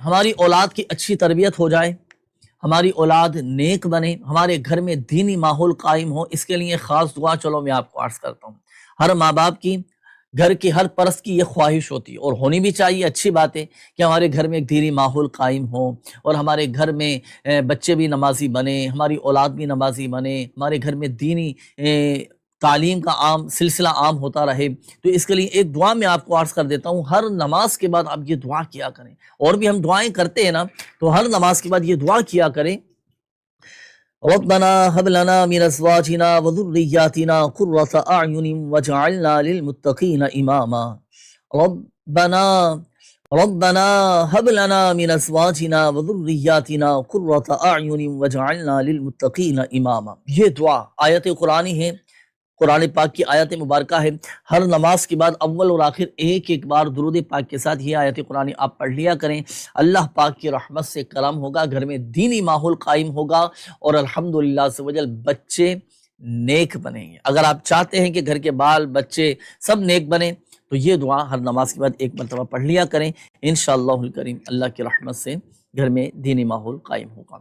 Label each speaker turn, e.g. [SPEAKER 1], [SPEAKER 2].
[SPEAKER 1] ہماری اولاد کی اچھی تربیت ہو جائے، ہماری اولاد نیک بنے، ہمارے گھر میں دینی ماحول قائم ہو، اس کے لیے خاص دعا چلو میں آپ کو عرض کرتا ہوں۔ ہر ماں باپ کی، گھر کی ہر پرست کی یہ خواہش ہوتی ہے اور ہونی بھی چاہیے، اچھی بات ہے کہ ہمارے گھر میں ایک دینی ماحول قائم ہو اور ہمارے گھر میں بچے بھی نمازی بنے، ہماری اولاد بھی نمازی بنے، ہمارے گھر میں دینی تعلیم کا عام سلسلہ عام ہوتا رہے۔ تو اس کے لیے ایک دعا میں آپ کو عرض کر دیتا ہوں، ہر نماز کے بعد آپ یہ دعا کیا کریں، اور بھی ہم دعائیں کرتے ہیں نا، تو ہر نماز کے بعد یہ دعا کیا کریں، ربنا هب لنا من ازواجنا وذرياتنا قرة اعين واجعلنا للمتقين اماما۔ ربنا ربنا هب لنا من ازواجنا وذرياتنا قرة اعين واجعلنا للمتقين اماما۔ یہ دعا آیت قرآنی ہے، قرآن پاک کی آیت مبارکہ ہے۔ ہر نماز کے بعد اول اور آخر ایک بار درود پاک کے ساتھ یہ آیت قرآن آپ پڑھ لیا کریں، اللہ پاک کی رحمت سے کرم ہوگا، گھر میں دینی ماحول قائم ہوگا اور الحمدللہ عز و جل بچے نیک بنیں گے۔ اگر آپ چاہتے ہیں کہ گھر کے بال بچے سب نیک بنیں تو یہ دعا ہر نماز کے بعد ایک مرتبہ پڑھ لیا کریں، انشاءاللہ الکریم اللہ کی رحمت سے گھر میں دینی ماحول قائم ہوگا۔